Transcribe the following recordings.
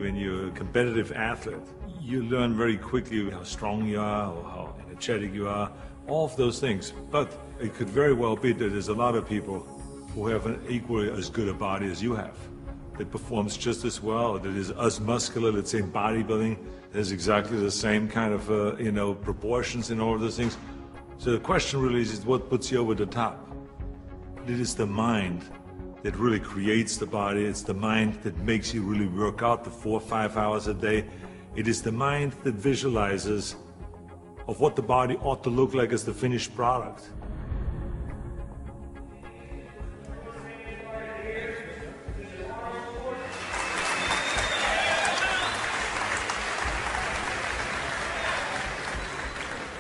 when you're a competitive athlete, you learn very quickly how strong you are or how energetic you are, all of those things. But it could very well be that there's a lot of people who have an equally as good a body as you have, that performs just as well, that is as muscular, let's say in bodybuilding, has exactly the same kind of, proportions and all of those things. So the question really is what puts you over the top? It is the mind that really creates the body. It's the mind that makes you really work out the 4 or 5 hours a day. It is the mind that visualizes of what the body ought to look like as the finished product.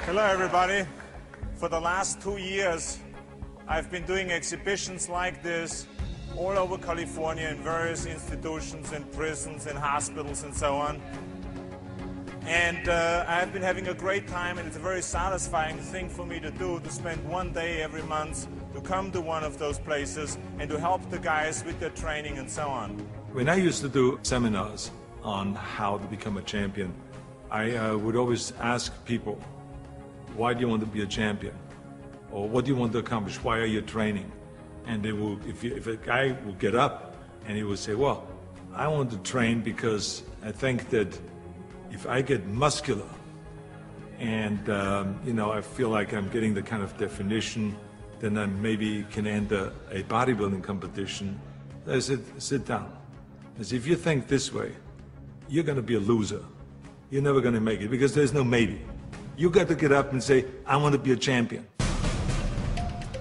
Hello everybody. For the last 2 years, I've been doing exhibitions like this all over California in various institutions, in prisons, in hospitals and so on. And I've been having a great time, and it's a very satisfying thing for me to do, to spend one day every month to come to one of those places and to help the guys with their training and so on. When I used to do seminars on how to become a champion, I would always ask people, why do you want to be a champion? Or what do you want to accomplish? Why are you training? And they will, if a guy will get up and he will say, well, I want to train because I think that if I get muscular and, I feel like I'm getting the kind of definition, then I maybe can enter a bodybuilding competition. I said, sit down. I said, if you think this way, you're going to be a loser. You're never going to make it because there's no maybe. You got to get up and say, I want to be a champion.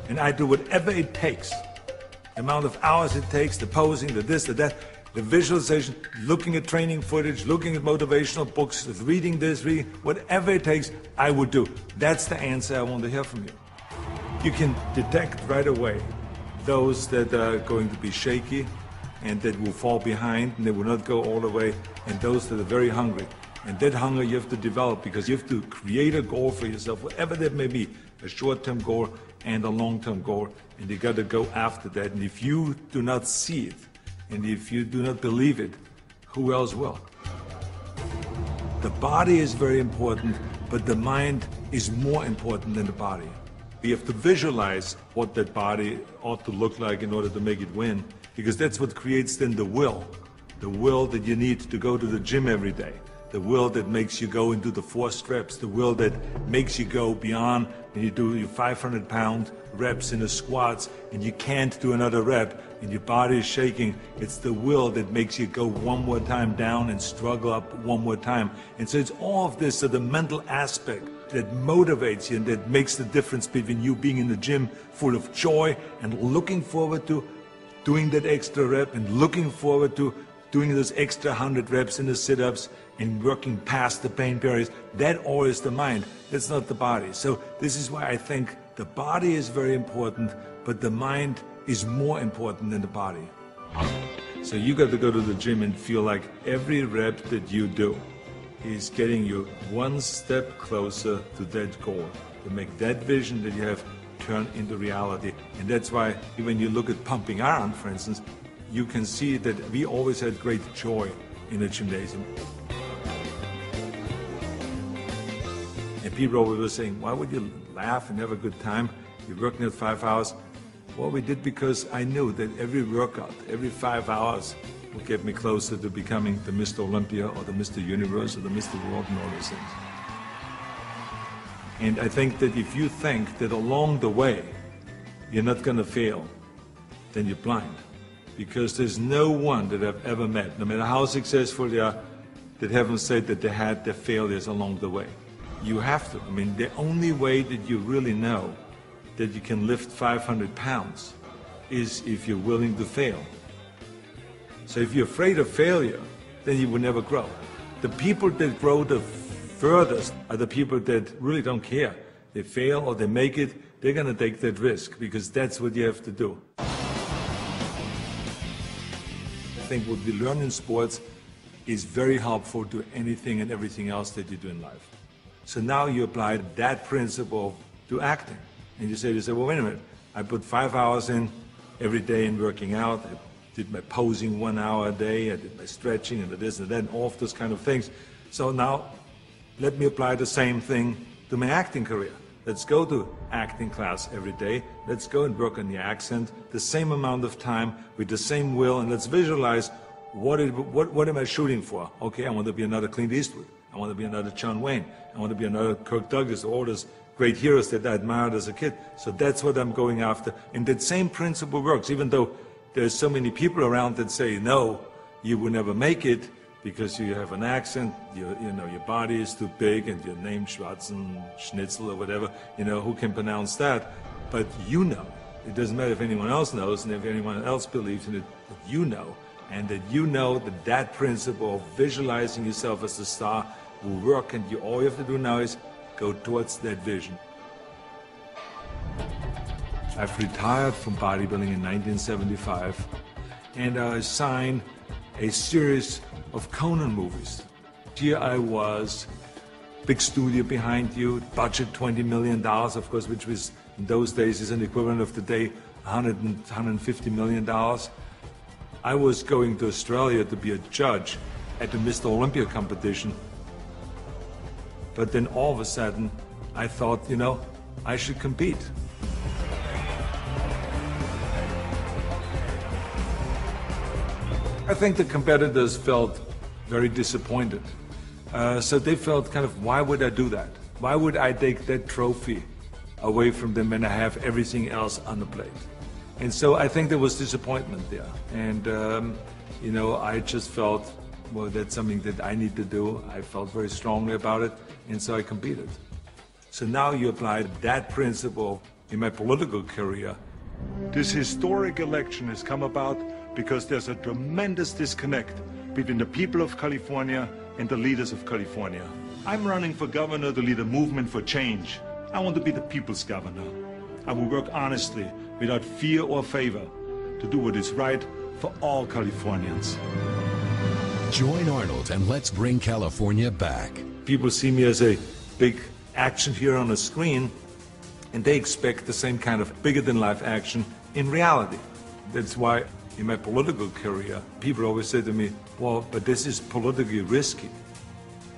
And I do whatever it takes, the amount of hours it takes, the posing, the this, the that, the visualization, looking at training footage, looking at motivational books, reading this, reading, whatever it takes, I would do. That's the answer I want to hear from you. You can detect right away those that are going to be shaky and that will fall behind and they will not go all the way, and those that are very hungry. And that hunger you have to develop because you have to create a goal for yourself, whatever that may be, a short-term goal and a long-term goal, and you got to go after that. And if you do not see it, and if you do not believe it, who else will? The body is very important, but the mind is more important than the body. We have to visualize what that body ought to look like in order to make it win, because that's what creates then the will that you need to go to the gym every day. The will that makes you go into the 4 reps, the will that makes you go beyond when you do your 500-pound reps in the squats and you can't do another rep and your body is shaking. It's the will that makes you go one more time down and struggle up one more time. And so it's all of this, so the mental aspect that motivates you and that makes the difference between you being in the gym full of joy and looking forward to doing that extra rep and looking forward to doing those extra 100 reps in the sit-ups and working past the pain barriers. That all is the mind. That's not the body. So this is why I think the body is very important, but the mind is more important than the body. So you got to go to the gym and feel like every rep that you do is getting you one step closer to that goal, to make that vision that you have turn into reality. And that's why when you look at pumping iron, for instance, you can see that we always had great joy in the gymnasium. And people always were saying, why would you laugh and have a good time? You're working at 5 hours. Well, we did because I knew that every workout, every 5 hours, would get me closer to becoming the Mr. Olympia or the Mr. Universe or the Mr. World and all those things. And I think that if you think that along the way you're not going to fail, then you're blind. Because there's no one that I've ever met, no matter how successful they are, that haven't said that they had their failures along the way. You have to. I mean, the only way that you really know that you can lift 500 pounds is if you're willing to fail. So if you're afraid of failure, then you will never grow. The people that grow the furthest are the people that really don't care. They fail or they make it, they're going to take that risk because that's what you have to do. I think what we learn in sports is very helpful to anything and everything else that you do in life. So now you apply that principle to acting. And you say, well, wait a minute, I put 5 hours in every day in working out, I did my posing 1 hour a day, I did my stretching and the this and that, and all of those kind of things. So now, let me apply the same thing to my acting career. Let's go to acting class every day. Let's go and work on the accent, the same amount of time, with the same will, and let's visualize what am I shooting for? Okay, I want to be another Clint Eastwood. I want to be another John Wayne. I want to be another Kirk Douglas, all those great heroes that I admired as a kid. So that's what I'm going after. And that same principle works, even though there's so many people around that say, no, you will never make it because you have an accent, your body is too big, and your name Schnitzel or whatever, who can pronounce that? But you know. It doesn't matter if anyone else knows and if anyone else believes in it, but you know. And that you know that principle of visualizing yourself as a star will work, and all you have to do now is go towards that vision. I've retired from bodybuilding in 1975, and I assigned a series of Conan movies. Here I was, big studio behind you, budget $20 million, of course, which was in those days is an equivalent of today, $150 million. I was going to Australia to be a judge at the Mr. Olympia competition. But then all of a sudden, I thought, I should compete. I think the competitors felt very disappointed. So they felt kind of, why would I do that? Why would I take that trophy away from them when I have everything else on the plate? And so I think there was disappointment there. And, I just felt, well, that's something that I need to do. I felt very strongly about it, and so I competed. So now you apply that principle in my political career. This historic election has come about because there's a tremendous disconnect between the people of California and the leaders of California. I'm running for governor to lead a movement for change. I want to be the people's governor. I will work honestly, without fear or favor, to do what is right for all Californians. Join Arnold and let's bring California back. People see me as a big action hero on a screen, and they expect the same kind of bigger-than-life action in reality. That's why in my political career, people always say to me, well, but this is politically risky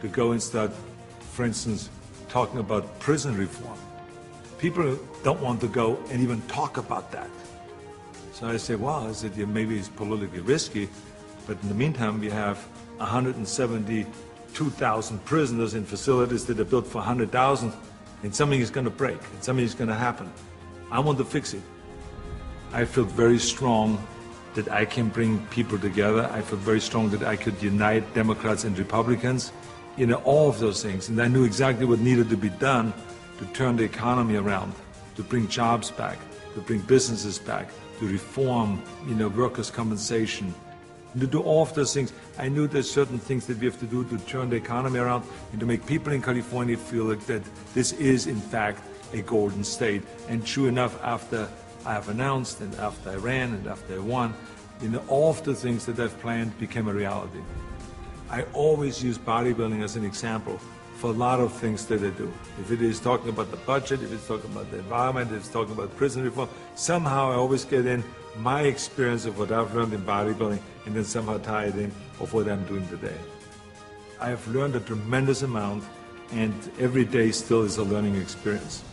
to go and start, for instance, talking about prison reform. People don't want to go and even talk about that. So I say, well, maybe it's politically risky, but in the meantime, we have 172,000 prisoners in facilities that are built for 100,000, and something is going to break, and something is going to happen. I want to fix it. I feel very strong that I can bring people together. I feel very strong that I could unite Democrats and Republicans, all of those things. And I knew exactly what needed to be done to turn the economy around, to bring jobs back, to bring businesses back, to reform, workers' compensation, and to do all of those things. I knew there's certain things that we have to do to turn the economy around and to make people in California feel like that this is, in fact, a golden state. And true enough, after I have announced, and after I ran, and after I won, all of the things that I've planned became a reality. I always use bodybuilding as an example for a lot of things that I do. If it is talking about the budget, if it's talking about the environment, if it's talking about prison reform, somehow I always get in my experience of what I've learned in bodybuilding and then somehow tie it in of what I'm doing today. I have learned a tremendous amount, and every day still is a learning experience.